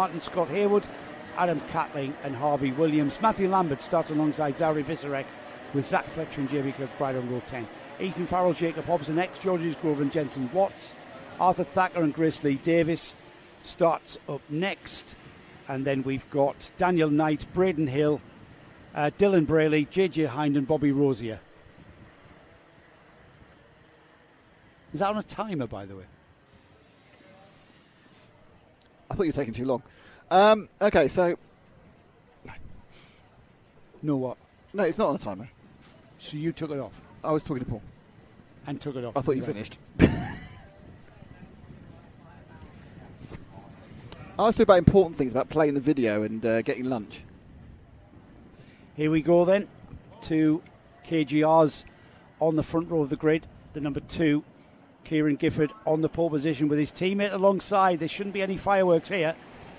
Martin, Scott Haywood, Adam Catling and Harvey Williams. Matthew Lambert starts alongside Zari Visarek with Zach Fletcher and Jamie Kirkbride on row 10. Ethan Farrell, Jacob Hobson, Georges Grove and Jensen Watts. Arthur Thacker and Grace Lee Davis starts up next. And then we've got Daniel Knight, Braden Hill, Dylan Brayley, JJ Hind and Bobby Rosier. Is that on a timer, by the way? I thought you were taking too long. Okay, so... No what? No, it's not on a timer. So you took it off? I was talking to Paul. And took it off? I thought you finished. I was talking about important things, about playing the video and getting lunch. Here we go then to KGR's on the front row of the grid. The number 2, Kieran Gifford, on the pole position with his teammate alongside. There shouldn't be any fireworks here.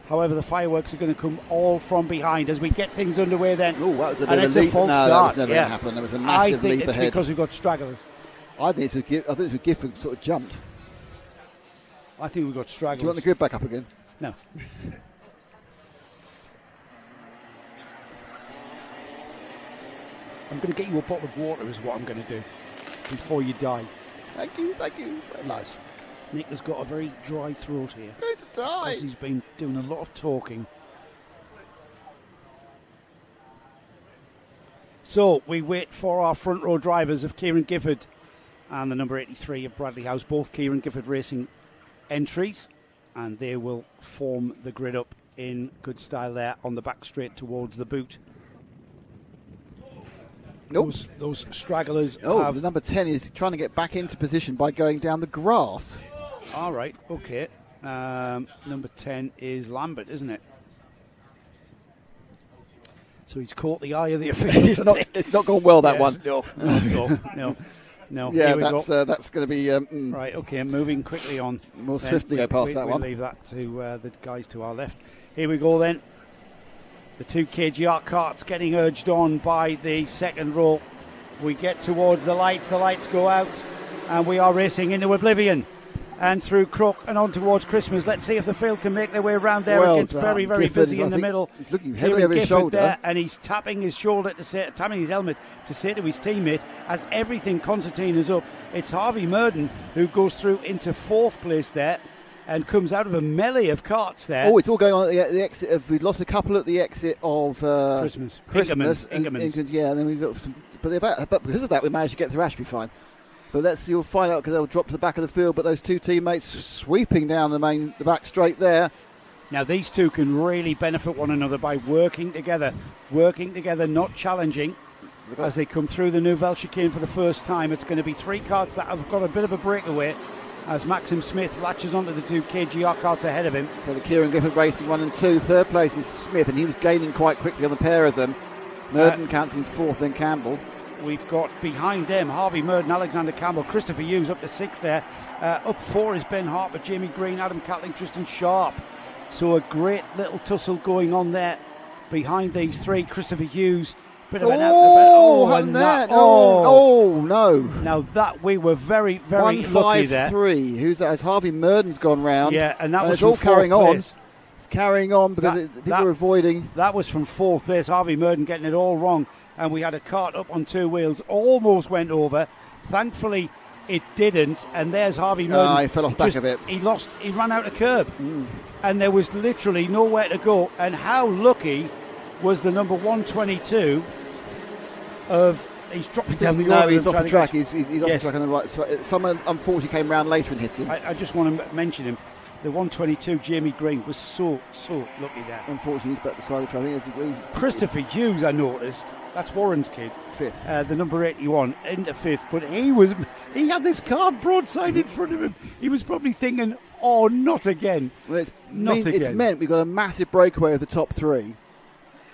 However, the fireworks are going to come all from behind as we get things underway then. Oh, that was a bit of a leap. False no, start. That was never going to happen. There was a massive leap ahead. I think it's because we've got stragglers. I think it was Gifford sort of jumped. I think we've got stragglers. Do you want the grid back up again? No. I'm going to get you a bottle of water is what I'm going to do before you die. Thank you. Nice. Nick has got a very dry throat here. I'm going to die. Because he's been doing a lot of talking. So we wait for our front row drivers of Kieran Gifford and the number 83 of Bradley House, both Kieran Gifford Racing entries, and they will form the grid up in good style there on the back straight towards the boot. Nope. Those stragglers. The number 10 is trying to get back into position by going down the grass. All right, okay. Number 10 is Lambert, isn't it? So he's caught the eye of the official. It's not gone well, that one. No, not at all. No. Yeah, that's going to be... Right, okay, moving quickly on. More swiftly go past that one. We'll leave that to the guys to our left. Here we go then. The 2 KGR carts getting urged on by the second row. We get towards the lights go out, and we are racing into oblivion. And through Crook and on towards Christmas. Let's see if the field can make their way around there. It gets very, very busy in the middle. He's looking heavily over his shoulder. There, and he's tapping his shoulder tapping his helmet to say to his teammate, as everything Constantine is up, it's Harvey Murden who goes through into 4th place there and comes out of a melee of carts there. Oh, it's all going on at the exit of... We've lost a couple at the exit of... Christmas. Ingerman's. Yeah, and then we've got some... But because of that, we managed to get through Ashby fine. But you'll find out because they'll drop to the back of the field. But those 2 teammates sweeping down the back straight there. Now these 2 can really benefit one another by working together, not challenging. As they come through the Nouvelle chicane for the first time, it's going to be 3 carts that have got a bit of a breakaway. As Maxim Smith latches onto the 2 KGR carts ahead of him. So the Kieran Gifford Racing 1 and 2. 3rd place is Smith, and he was gaining quite quickly on the pair of them. Murden counts in 4th, then Campbell. We've got behind them Harvey Murden, Alexander Campbell, Christopher Hughes up to 6th there. Up 4 is Ben Harper, Jamie Green, Adam Catling, Tristan Sharp. So a great little tussle going on there behind these 3. Christopher Hughes. Bit of an no. Now that we were very, very lucky there. 1-5-3. Who's that? As Harvey Murden's gone round. Yeah, and that was it's all carrying on. It's carrying on because people are avoiding. That was from 4th place. Harvey Murden getting it all wrong. And we had a cart up on 2 wheels, almost went over. Thankfully, it didn't. And there's Harvey Murden. He fell off the back of it. He ran out of curb. And there was literally nowhere to go. And how lucky was the number 122 he's dropping down the No, he's off the track. He's off the track on the right. Someone, unfortunately, came round later and hit him. I just want to mention him. The 122, Jamie Green, was so lucky there. Unfortunately, he's back beside the track. Christopher Hughes, I noticed. That's Warren's kid. 5th. The number 81 into 5th. But he had this card broadside in front of him. He was probably thinking, oh, not again. Well, it's meant we've got a massive breakaway of the top 3.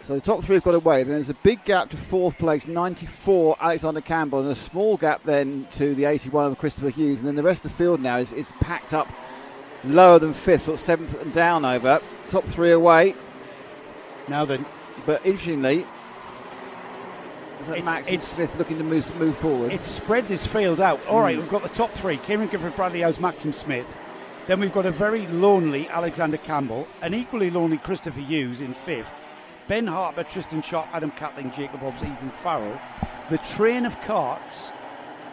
So the top 3 have got away. Then there's a big gap to 4th place, 94, Alexander Campbell, and a small gap then to the 81 of Christopher Hughes. And then the rest of the field now is packed up lower than 5th, sort of 7th and down over. Top 3 away. Now then. But interestingly, Max Smith looking to move forward. It's spread this field out. All right, we've got the top 3. Kieran Gifford, Bradley House, Maxim Smith. Then we've got a very lonely Alexander Campbell, an equally lonely Christopher Hughes in 5th, Ben Harper, Tristan Sharp, Adam Catling, Jacob Hobbs, Ethan Farrell. The train of carts,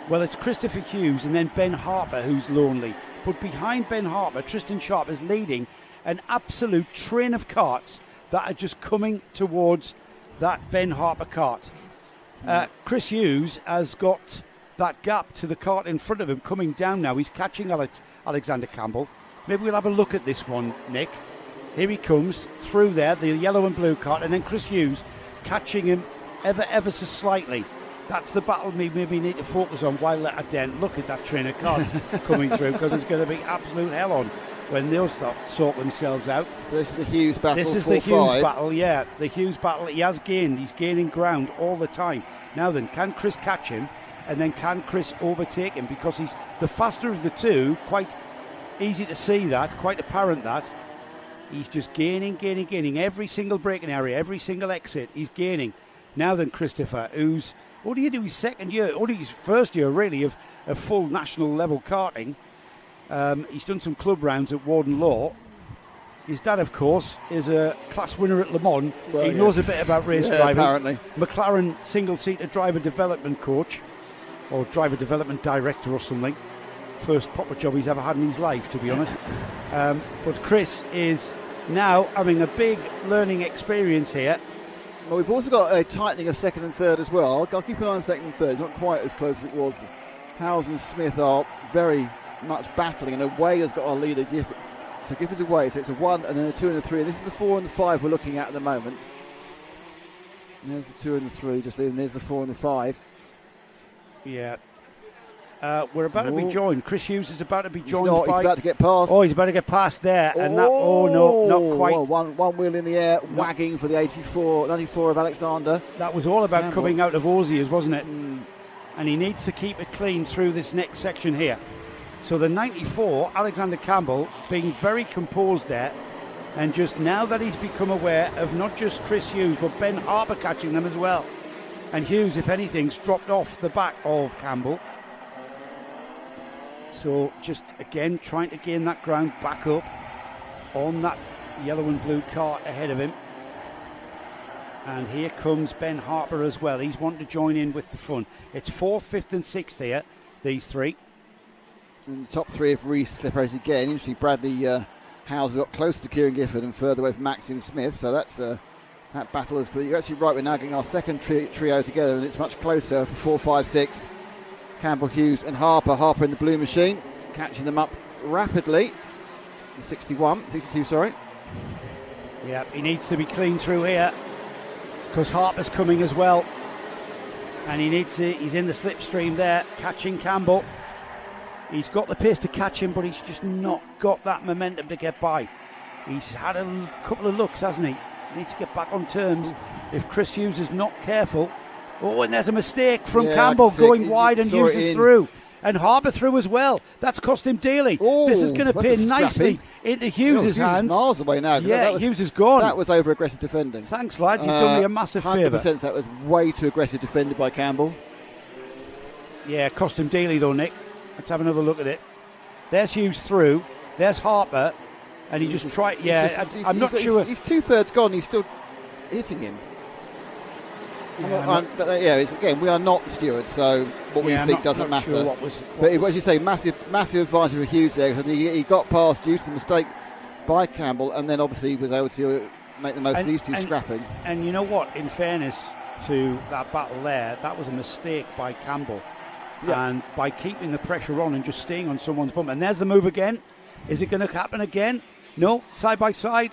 well, it's Christopher Hughes and then Ben Harper who's lonely. But behind Ben Harper, Tristan Sharp is leading an absolute train of carts that are just coming towards that Ben Harper cart. Chris Hughes has got that gap to the cart in front of him coming down now. He's catching Alexander Campbell. Maybe we'll have a look at this one, Nick. Here he comes through there, the yellow and blue cart, and then Chris Hughes catching him ever so slightly. That's the battle we maybe need to focus on while at Dent. Look at that train of carts coming through, because it's going to be absolute hell on when they'll start sort themselves out. So this is the Hughes battle. This is the Hughes battle, yeah. The Hughes battle. He has gained. He's gaining ground all the time. Now then, can Chris catch him? And then can Chris overtake him? Because he's the faster of the two. Quite easy to see that. Quite apparent that. He's just gaining. Every single braking area, every single exit, he's gaining. Now then, Christopher, who's only into his second year, only his first year really of full national level karting. He's done some club rounds at Warden Law. His dad, of course, is a class winner at Le Mans. Well, he knows a bit about race driving. Apparently. McLaren single-seater driver development coach or driver development director or something. First proper job he's ever had in his life, to be honest. But Chris is now having a big learning experience here. Well, we've also got a tightening of second and third as well. I'll keep an eye on second and third. It's not quite as close as it was. Howes and Smith are very much battling, and Away has got our leader, Gifford. So Gifford's away, so it's a 1 and then a 2 and a 3. And this is the 4 and the 5 we're looking at the moment. And there's the 2 and the 3, just leaving. There's the 4 and the 5. Yeah. We're about to be joined. Chris Hughes is about to be joined by... He's about to get past. Oh, he's about to get past there. And that... Oh, no, not quite. Well, one wheel in the air, wagging for the 94 of Alexander. That was all about coming out of Aussies, wasn't it? And he needs to keep it clean through this next section here. So the 94, Alexander Campbell, being very composed there. And just now that he's become aware of not just Chris Hughes, but Ben Harper catching them as well. And Hughes, if anything's dropped off the back of Campbell. So just again trying to gain that ground back up on that yellow and blue cart ahead of him. And here comes Ben Harper as well. He's wanting to join in with the fun. It's 4th, 5th and 6th here, these three. And the top three have re-separated again. Usually Bradley Howes got closer to Kieran Gifford and further away from Maxine Smith. So that's that battle is. But you're actually right. We're now getting our second trio together, and it's much closer for 4, 5, 6. Campbell, Hughes and Harper. Harper in the blue machine, catching them up rapidly. 62, sorry. Yeah, he needs to be clean through here because Harper's coming as well. And he's in the slipstream there, catching Campbell. He's got the pace to catch him, but he's just not got that momentum to get by. He's had a couple of looks, hasn't he? He needs to get back on terms. If Chris Hughes is not careful. Oh, and there's a mistake from Campbell going wide and Hughes is through. And Harper through as well. That's cost him dearly. Oh, this is going to pin nicely into Hughes' hands. Miles away now. Yeah, Hughes is gone. That was over aggressive defending. Thanks, lads. You've done me a massive favour. 100% that was way too aggressive defended by Campbell. Yeah, cost him dearly though, Nick. Let's have another look at it. There's Hughes through. There's Harper. And he just tried. Yeah, I'm not sure. He's 2/3 gone. He's still hitting him. Again, we are not the stewards, so what we think doesn't matter. Sure but as you say, massive advantage for Hughes there, because he got past due to the mistake by Campbell, and then obviously he was able to make the most of these two scrapping. And you know what? In fairness to that battle there, that was a mistake by Campbell. Yeah. And by keeping the pressure on and just staying on someone's bump. And there's the move again. Is it going to happen again? No. Side by side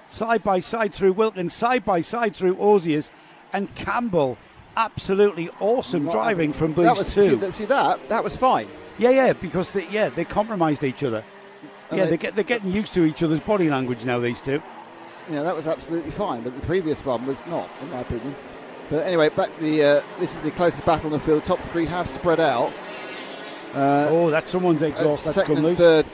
through Whilton, side by side through Aussies. And Campbell, absolutely awesome driving from these two. See that was fine. Yeah, because they compromised each other. They're getting used to each other's body language now, these two. Yeah, that was absolutely fine, but the previous one was not, in my opinion. But anyway, back to this is the closest battle on the field. The top three have spread out. That's someone's exhaust. That's second and third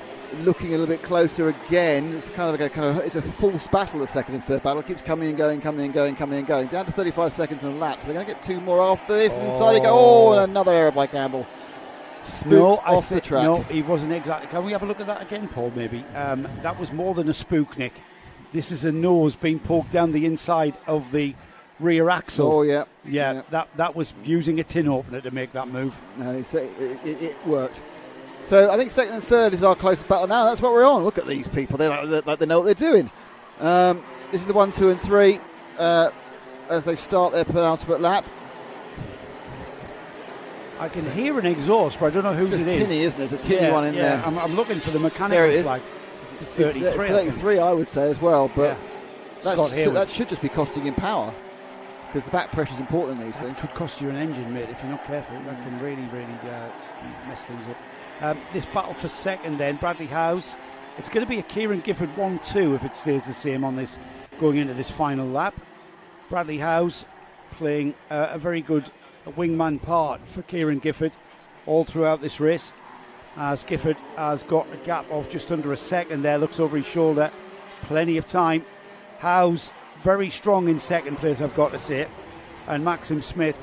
looking a little bit closer again. It's it's a false battle, the second and third battle. It keeps coming and going. Down to 35 seconds in the lap. So they're going to get two more after this. And inside they go. And another error by Campbell. spooked off the track. No, he wasn't exactly. Can we have a look at that again, Paul, maybe? That was more than a spook, Nick. This is a nose being poked down the inside of the rear axle. Oh, yeah. Yeah, that was using a tin opener to make that move. No, it worked. So I think second and third is our closest battle now. That's what we're on. Look at these people. They're like they know what they're doing. This is the 1, 2 and 3 as they start their penultimate lap. I can hear an exhaust, but I don't know whose it is. It's tinny, isn't it? It's a tinny one in there. I'm looking for the mechanical there it is. flag. It's 33, 33, I would say as well. But yeah. that should just be costing him power, because the back pressure is important in these things. It could cost you an engine, mate, if you're not careful. That can really mess things up. This battle for second then, Bradley Howes. It's going to be a Kieran Gifford 1-2 if it stays the same on this going into this final lap. Bradley Howes playing a very good wingman part for Kieran Gifford all throughout this race, as Gifford has got a gap of just under a second there, looks over his shoulder, plenty of time. Howes very strong in second place, I've got to say, and Maxim Smith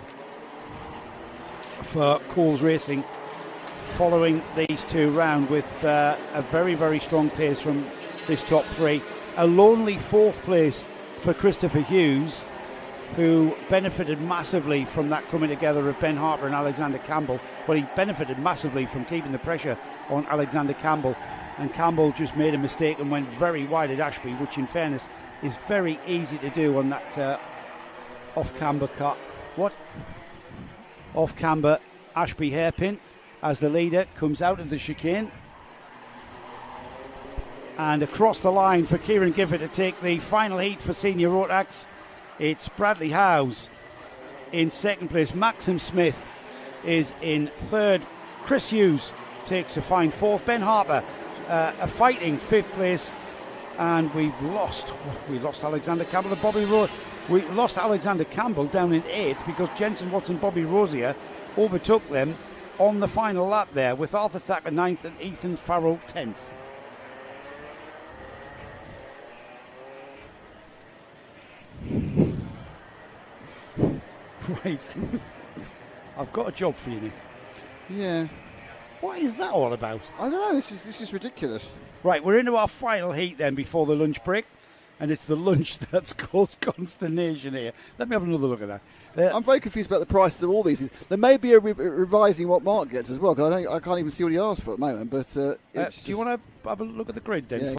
for Coles Racing following these two round with a very, very strong pace from this top three. A lonely fourth place for Christopher Hughes, who benefited massively from that coming together of Ben Harper and Alexander Campbell. Well, he benefited massively from keeping the pressure on Alexander Campbell, and Campbell just made a mistake and went very wide at Ashby, which in fairness is very easy to do on that off-camber cut. Off-camber Ashby hairpin as the leader comes out of the chicane. And across the line for Kieran Gifford to take the final heat for Senior Rotax. It's Bradley Howes in second place. Maxim Smith is in third. Chris Hughes takes a fine fourth. Ben Harper, a fighting fifth place. And we lost Alexander Campbell and Bobby Rose. We lost Alexander Campbell down in eighth because Jensen Watson, Bobby Rosier overtook them on the final lap there, with Arthur Thacker ninth and Ethan Farrell 10th. Right. I've got a job for you, Nick. Yeah. What is that all about? I don't know. This is ridiculous. Right, we're into our final heat then before the lunch break, and it's the lunch that's caused consternation here. Let me have another look at that. I'm very confused about the prices of all these. There may be a revising what Mark gets as well, because I can't even see what he asked for at the moment. But do you want to have a look at the grid then? Yeah.